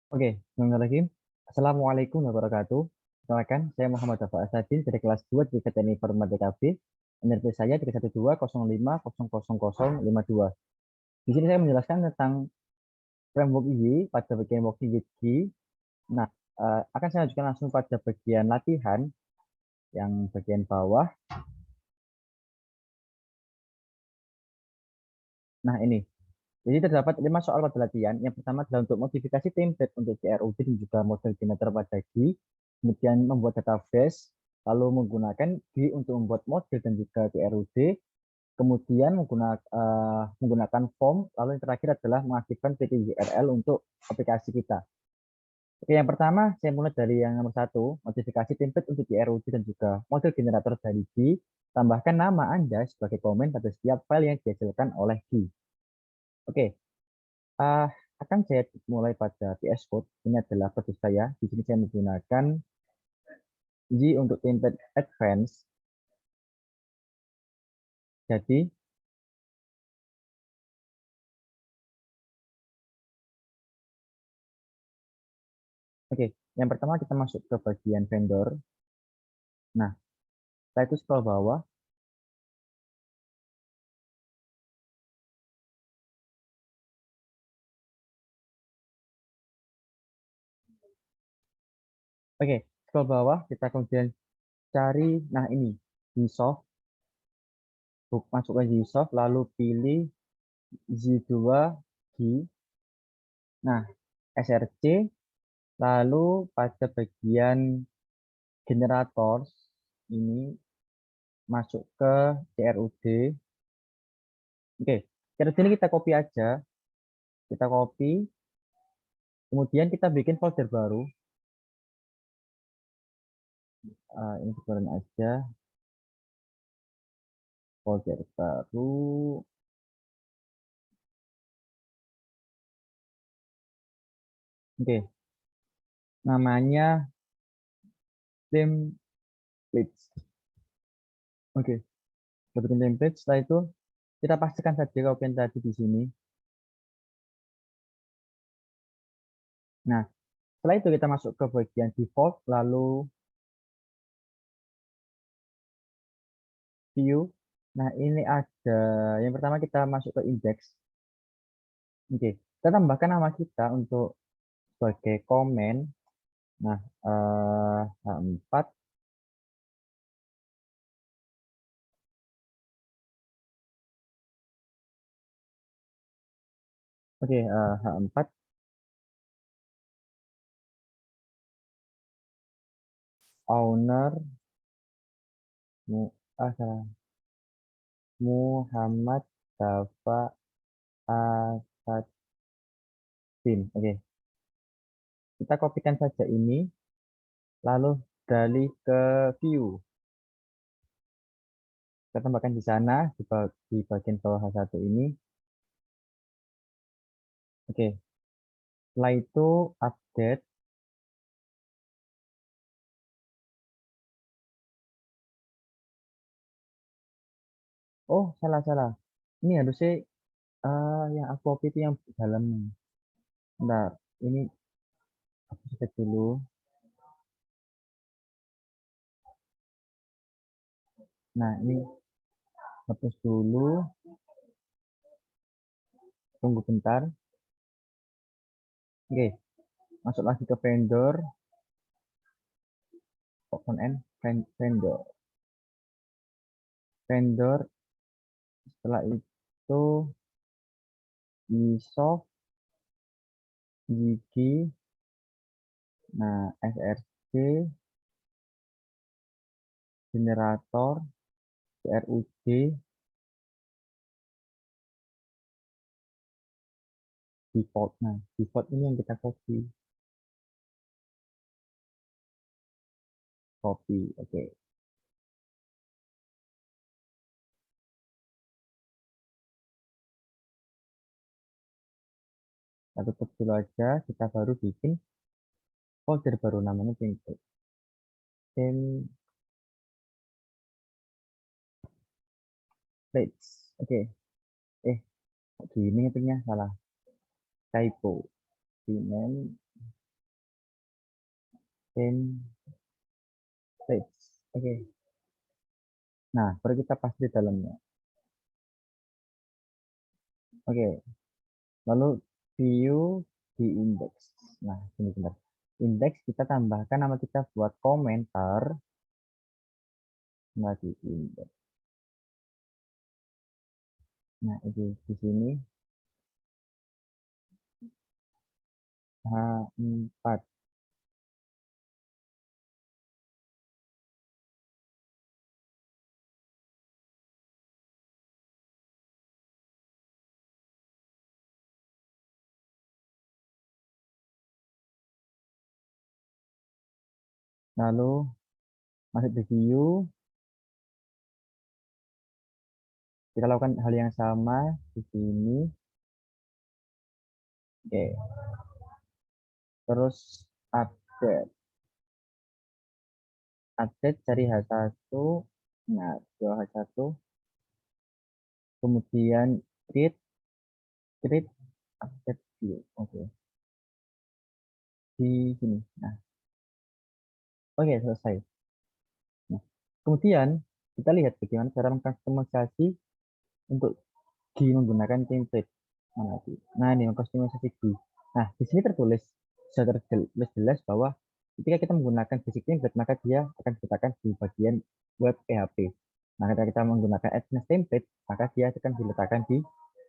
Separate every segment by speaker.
Speaker 1: Oke, Bismillahirrahmanirrahim. Assalamualaikum warahmatullahi wabarakatuh. Perkenalkan, saya Muhammad Dafa Asadin dari kelas 2 di Teknik Informatika B. NRP saya 312 05 00 52. Di sini saya menjelaskan tentang framework Y pada bagian worksheet Y. Nah, akan saya lanjutkan langsung pada bagian latihan yang bagian bawah. Nah, ini. Jadi terdapat 5 soal pada latihan. Yang pertama adalah untuk modifikasi template untuk CRUD dan juga model generator pada G. Kemudian membuat database, lalu menggunakan G untuk membuat model dan juga CRUD. Kemudian menggunakan form, lalu yang terakhir adalah mengaktifkan PTGRL untuk aplikasi kita. Oke, yang pertama saya mulai dari yang nomor 1, modifikasi template untuk CRUD dan juga model generator dari G. Tambahkan nama Anda sebagai komen pada setiap file yang dihasilkan oleh G. Oke, uh, akan saya mulai pada VS Code. Ini adalah project saya. Di sini saya menggunakan G untuk template advance. Jadi, oke, yang pertama kita masuk ke bagian vendor. Nah, setelah itu scroll bawah. Oke, scroll bawah, kita kemudian cari, nah ini, Gsoft. Masuk ke Gsoft, lalu pilih Z2 G. Nah, SRC, lalu pada bagian generator ini masuk ke CRUD. Oke, CRUD ini kita copy aja. Kita copy, kemudian kita bikin folder baru. Ini sebenarnya aja folder baru. Oke, namanya templates. Oke, bikin template. Setelah itu kita pastikan saja kopian tadi di sini. Nah, setelah itu kita masuk ke bagian default, lalu view. Nah, ini ada yang pertama kita masuk ke index. Oke, kita tambahkan nama kita untuk sebagai komen. Nah, H4. Oke, H4. Owner salah. Muhammad Dafa Asadin. Oke, kita kopikan saja ini, lalu dalih ke view. Kita tambahkan di sana, di bagian bawah H1 ini. Oke, setelah itu update. Oh, salah. Ini harusnya yang aku copy itu yang di dalam. Bentar, ini aku cek dulu. Nah, ini hapus dulu. Tunggu bentar. Oke, masuk lagi ke vendor. Open end, vendor. Vendor. Setelah itu Gsoft, Gigi, nah SRC, generator, CRUD, default. Nah, default ini yang kita copy. Oke. Kita tutup dulu aja, kita baru bikin folder baru namanya template. Templates. Oke. Kok gini ngetiknya salah. Typo. Name. templates. Oke. Nah, baru kita paste di dalamnya. Oke. Lalu view di index. Nah, ini benar. Index kita tambahkan nama kita buat komentar. Nah, di index. Nah, di sini H4. Lalu masuk di view. Kita lakukan hal yang sama di sini. Oke. Terus update. Update cari H1. Nah, jual H1. Kemudian create update view. Oke. Di sini. Nah, oke, selesai. Nah, kemudian kita lihat bagaimana cara mengkustomisasi untuk GUI menggunakan template. Nah, ini mengkustomisasi GUI. Nah, di sini tertulis sudah tertulis jelas bahwa ketika kita menggunakan basic template, maka dia akan diletakkan di bagian web PHP. Nah, ketika kita menggunakan advanced template, maka dia akan diletakkan di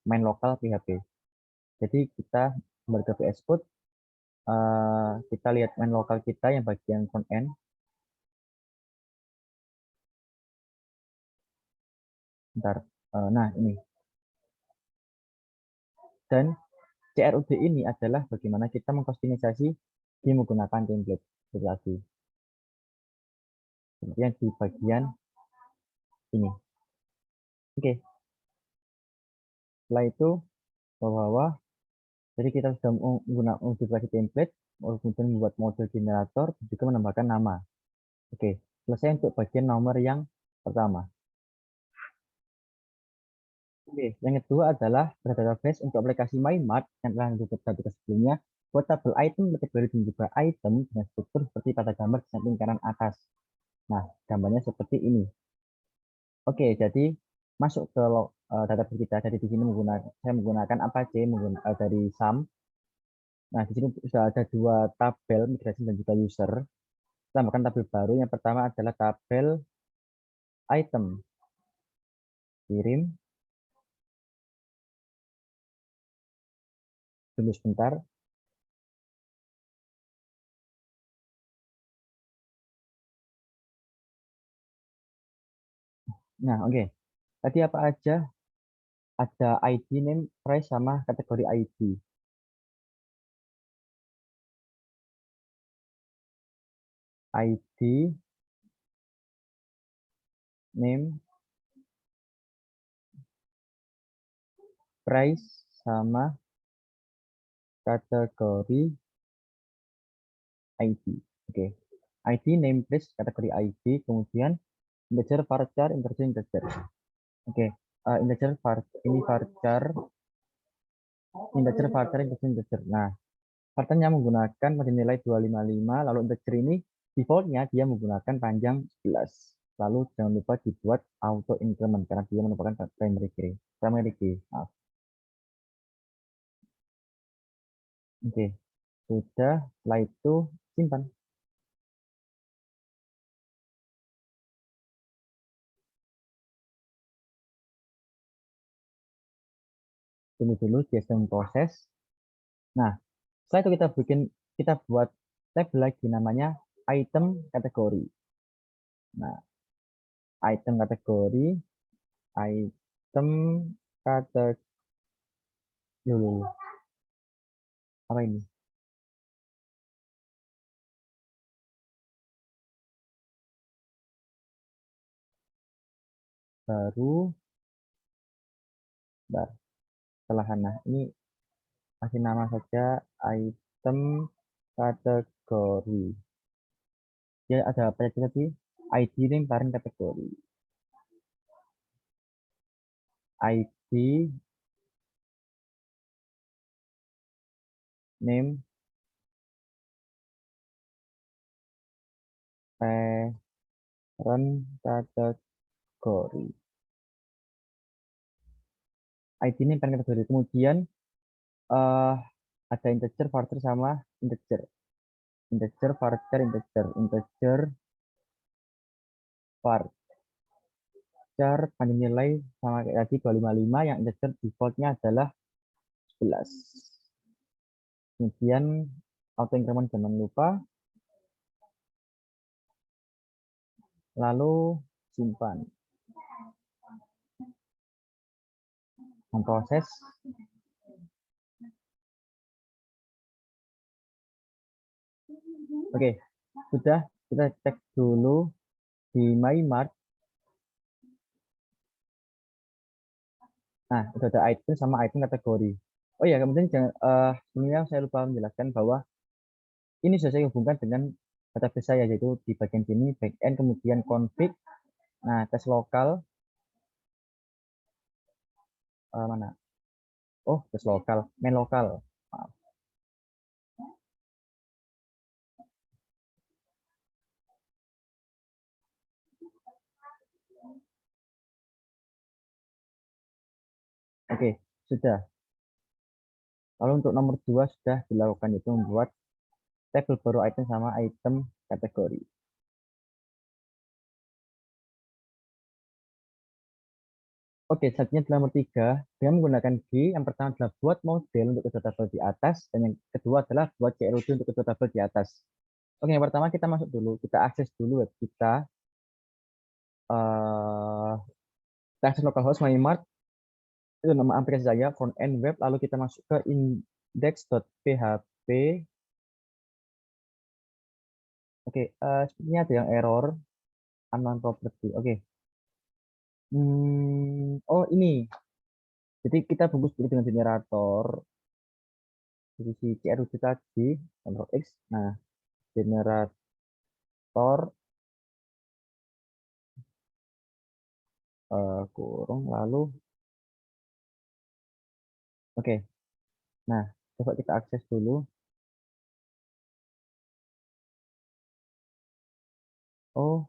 Speaker 1: main lokal PHP. Jadi kita kembali ke VS Code, kita lihat main lokal kita yang bagian front end. Bentar. Nah, ini. Dan CRUD ini adalah bagaimana kita mengkustomisasi menggunakan template seperti tadi. Kemudian di bagian ini. Oke. Setelah itu bawah-bawah, jadi kita sudah menggunakan modifikasi template, kemudian membuat model generator, juga menambahkan nama. Oke, selesai untuk bagian nomor yang pertama. Oke, yang kedua adalah database untuk aplikasi MyMart yang telah dibuat sebelumnya, buat tabel item, kategori dan juga item dengan struktur seperti pada gambar di samping kanan atas. Nah, gambarnya seperti ini. Oke, jadi masuk ke database kita. Jadi di sini saya menggunakan Apache dari SAM. Nah, di sini sudah ada dua tabel migrasi dan juga user. Tambahkan tabel baru. Yang pertama adalah tabel item. Kirim. Tunggu sebentar. Nah, oke. Tadi apa aja? Ada ID, name, price, sama kategori ID. ID, name, price, sama kategori ID. Oke. ID, name, price, kategori ID. Kemudian integer, varchar, integer, integer. Oke. Integer, ini varchar, integer, varchar, integer, integer. Nah, varcharnya menggunakan nilai 255, lalu integer ini defaultnya dia menggunakan panjang 11. Lalu jangan lupa dibuat auto increment karena dia merupakan primary key. Primary key. Maaf. Oke, sudah. Setelah itu simpan. Tunggu dulu dia sedang proses. Nah, setelah itu kita buat tab lagi namanya item kategori. Nah, item kategori, item kategori dulu. Apa ini? Baru, setelah nah ini kasih nama saja item kategori. Ya ada apa saja tadi? ID name parent kategori. ID name parent kategori. ID ini parent kategori. Kemudian ada integer, varchar sama integer. Integer, varchar, integer. Integer, varchar, panjang nilai sama kayak tadi 255. Yang integer defaultnya adalah 11. Kemudian auto increment jangan lupa. Lalu simpan. Memproses. Oke, sudah. Kita cek dulu di MyMart. Nah, itu ada item sama item kategori. Oh ya, kemudian sebelumnya saya lupa menjelaskan bahwa ini sudah saya hubungkan dengan database saya, yaitu di bagian sini backend, kemudian config. Nah, tes lokal mana? Oh, tes lokal, main lokal. Maaf. Oke, sudah. Lalu untuk nomor 2 sudah dilakukan, yaitu membuat tabel baru item sama item kategori. Oke, selanjutnya adalah nomor 3. Dengan menggunakan G, yang pertama adalah buat model untuk kedua tabel di atas, dan yang kedua adalah buat CRUD untuk kedua tabel di atas. Oke, yang pertama kita masuk dulu, kita akses dulu web kita. Kita akses localhost MyMart, itu nama aplikasi saya, front end web, lalu kita masuk ke index.php. Oke, sepertinya ada yang error, unknown property. Oke. Oh, ini. Jadi kita bungkus dulu dengan generator. Jadi si CRUD tadi, Ctrl X. Nah, generator kurung lalu oke. Nah, coba kita akses dulu. Oh,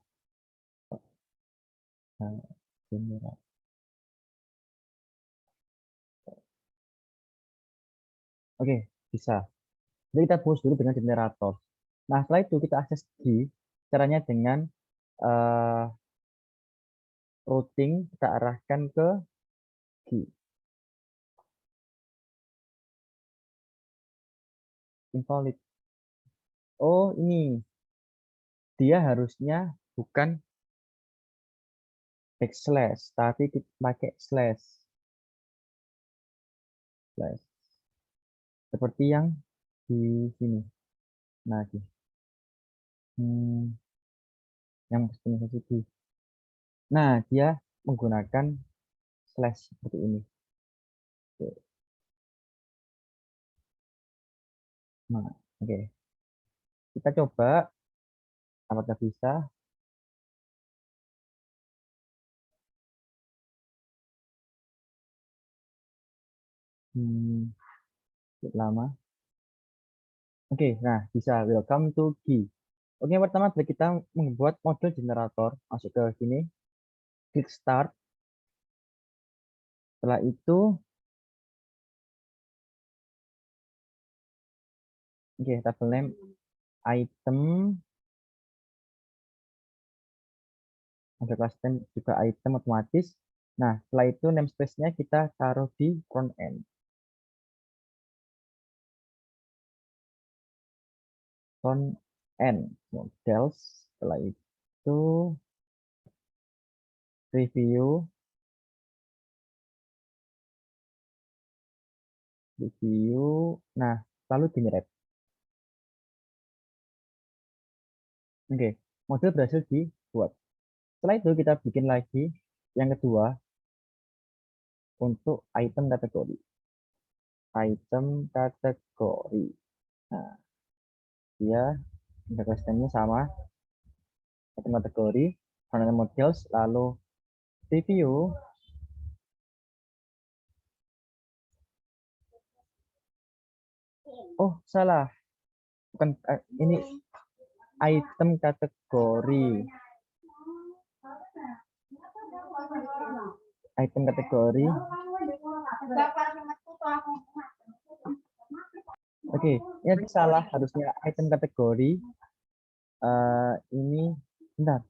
Speaker 1: nah, generator. Oke, bisa. Jadi kita bungkus dulu dengan generator. Nah, setelah itu kita akses G. Caranya dengan routing kita arahkan ke G. Invalid. Oh, ini. Dia harusnya bukan backslash, tapi kita pakai slash. Slash. Seperti yang di sini. Nah, yang seperti. Nah, dia menggunakan slash seperti ini. Oke. Nah, oke. Kita coba apakah bisa. Hmm, lama. Oke, nah bisa. Welcome to G. Oke, yang pertama kita membuat model generator. Masuk ke sini, klik start. Setelah itu, oke, tabel name item, ada class name juga item otomatis. Nah, setelah itu namespace-nya kita taruh di front end. Front end models. Setelah itu review, Nah, lalu generate. Oke, model berhasil dibuat. Setelah itu kita bikin lagi yang kedua untuk item kategori. Item kategori. Nah, dia interface-nya sama. Item kategori, front models, lalu review. Oh, salah. Bukan ini. item kategori. Item kategori. Oke, ini salah, harusnya item kategori. Ini bentar,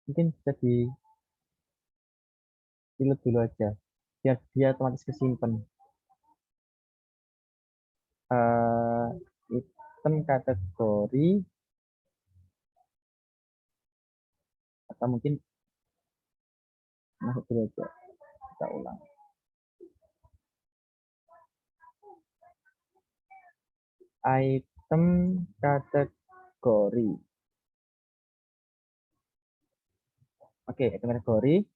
Speaker 1: mungkin bisa di delete dulu aja biar dia otomatis kesimpan. Item kategori, atau mungkin masuk dulu aja, kita ulang. Item kategori. Oke, item kategori,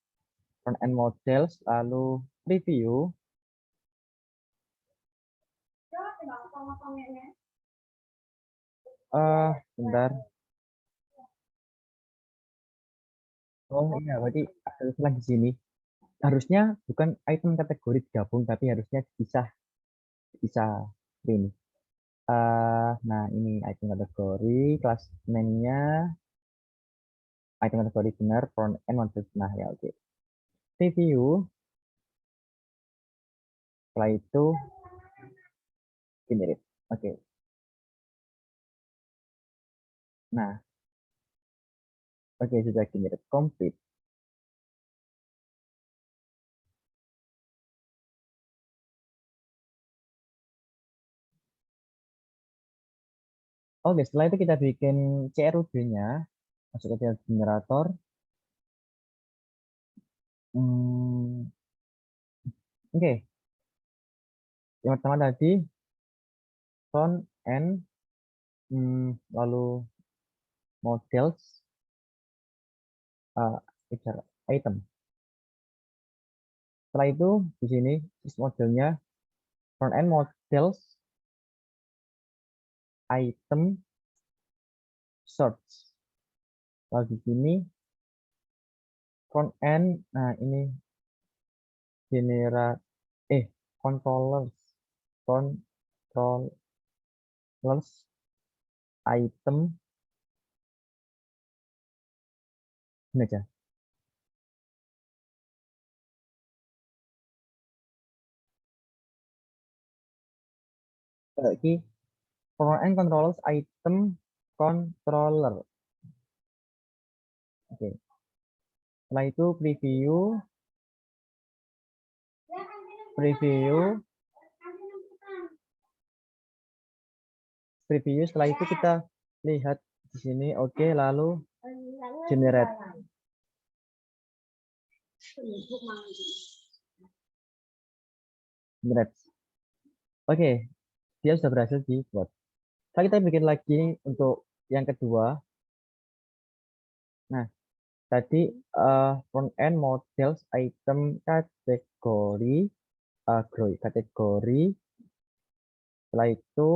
Speaker 1: front end models, lalu preview. Bentar. Oh iya, berarti ada salah di sini. Harusnya bukan item kategori digabung, tapi harusnya dipisah, bisa ini. Nah, ini item kategori, kelas name-nya item kategori benar, front end models. Nah, ya oke. Preview. Setelah itu generate. Oke. Nah, oke, sudah generate complete. Oke, setelah itu kita bikin CRUD-nya, masuk ke generator. Oke, yang pertama tadi front end, lalu models, item. Setelah itu di sini modelnya front end models, item, search. Lalu di sini front end, nah ini generate controllers, item, ini aja. Ini front end controllers, item, controller. Oke. Setelah itu preview. Setelah itu kita lihat di sini. Oke, lalu generate. Oke, dia sudah berhasil dibuat. Setelah kita bikin lagi untuk yang kedua. Nah, tadi front end models, item, kategori, kategori. Setelah itu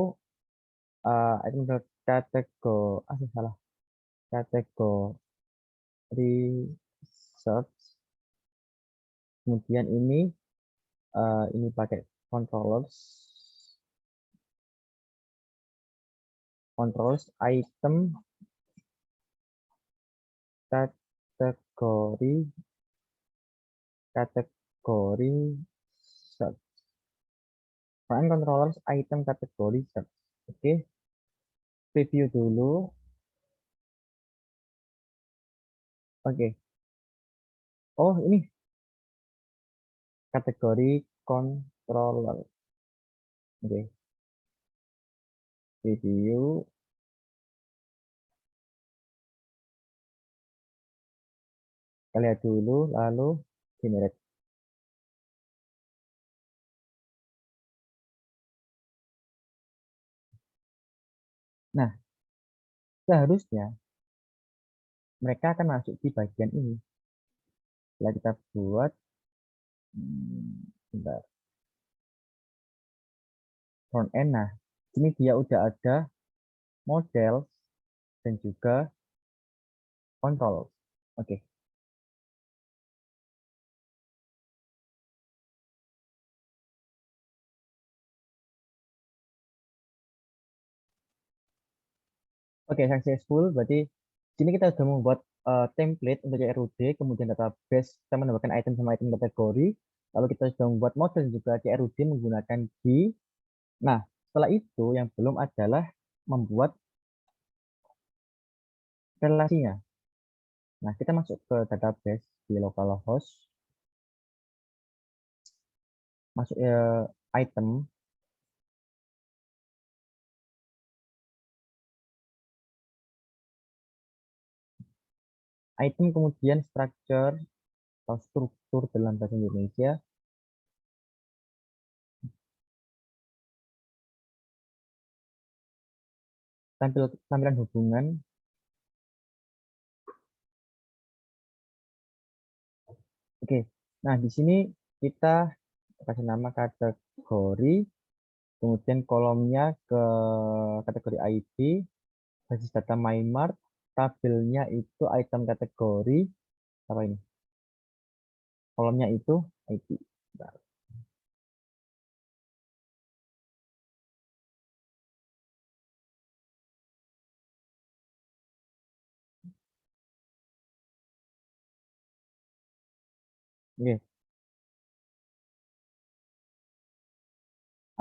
Speaker 1: item kategori, salah, kategori search. Kemudian ini pakai controllers item, kategori search. Front controllers item kategori search. Oke, preview dulu. Oke. Oh, ini kategori controller. Oke. Preview. Kita lihat dulu, lalu generate. Nah, seharusnya mereka akan masuk di bagian ini. Setelah kita buat, bentar. Front end, nah, ini dia udah ada model dan juga control. Oke. Oke, successful. Berarti sini kita sudah membuat template untuk CRUD, kemudian database kita menambahkan item sama item kategori. Lalu kita sudah membuat model juga CRUD menggunakan G. Nah, setelah itu yang belum adalah membuat relasinya. Nah, kita masuk ke database di localhost, masuk item, item kemudian structure atau struktur dalam bahasa Indonesia. Tampilan hubungan. Oke, nah di sini kita kasih nama kategori, kemudian kolomnya ke kategori ID, basis data MyMart, tabelnya itu item kategori, apa ini? Kolomnya itu ID. Bentar. Oke,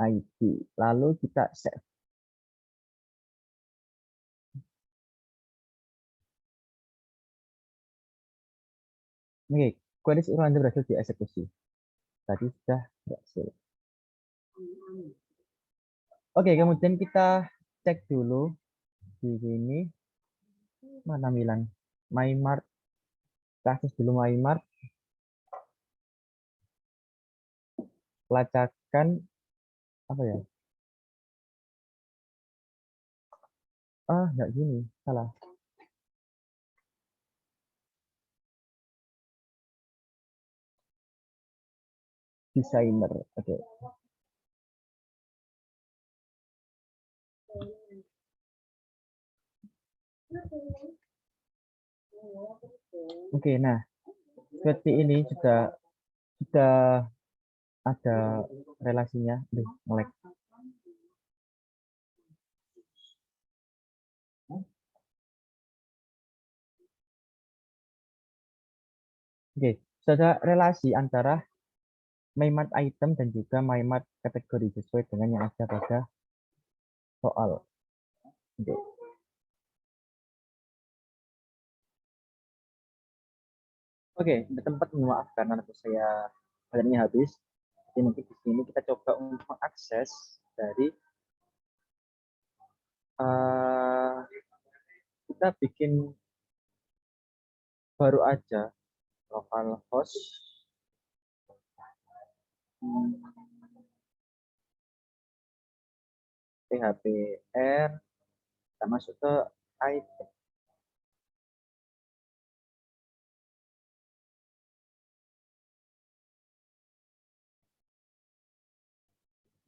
Speaker 1: ID. Lalu kita save. Oke, query ulang berhasil dieksekusi. Tadi sudah berhasil. Oke, kemudian kita cek dulu di sini mana Milan. MyMart, kita akses dulu MyMart, pelacakan apa ya? Ah, nggak gini, salah. Designer, oke. Oke, nah seperti ini sudah ada relasinya. Duh, nge-lag. Oke, sudah ada relasi antara MyMart item dan juga MyMart kategori sesuai dengan yang ada pada soal. Oke, oke, di tempat maaf karena nanti saya baterainya habis. Jadi mungkin di sini kita coba untuk mengakses dari eh, kita bikin baru aja localhost phpr, kita masuk ke item.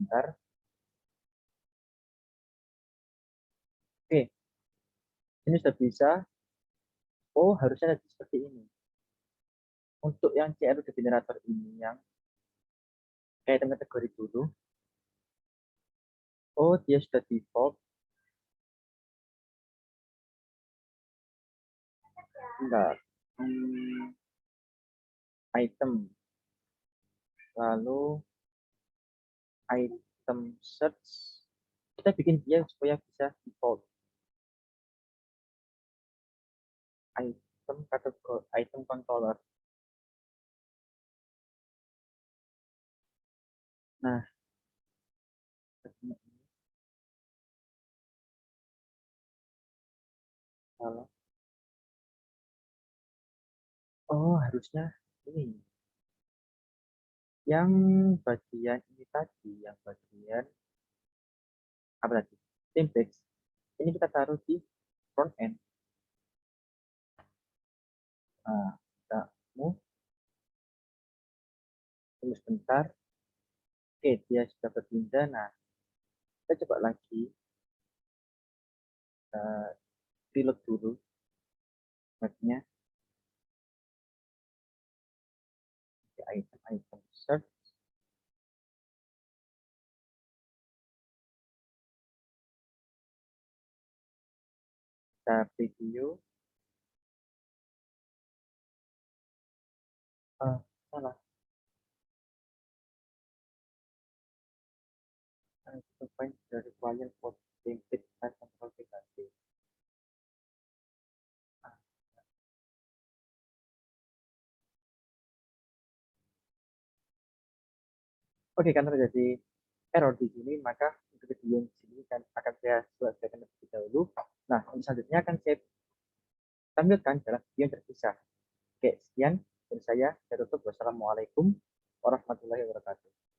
Speaker 1: Bentar. Oke, ini sudah bisa. Oh, harusnya ada seperti ini. Untuk yang CRUD generator ini yang kayak kategori dulu. Oh, dia sudah default. Enggak. Item. Lalu item search. Kita bikin dia supaya bisa default. Item kategori, item controller. Nah, kalau oh harusnya ini yang bagian ini tadi, yang bagian apa tadi? Template. Ini kita taruh di front end. Nah, kita move, tunggu sebentar. Oke, dia sudah berpindah. Nah, kita coba lagi. Kita pilot dulu mapnya. Item search. Kita preview. Salah. Find the required for template and konfigurasi. Oke, karena terjadi error di sini, maka untuk video yang di sini kan akan saya selesaikan terlebih dahulu. Nah, untuk selanjutnya akan saya tampilkan dalam video yang terpisah. Oke, sekian dari saya tutup. Wassalamualaikum warahmatullahi wabarakatuh.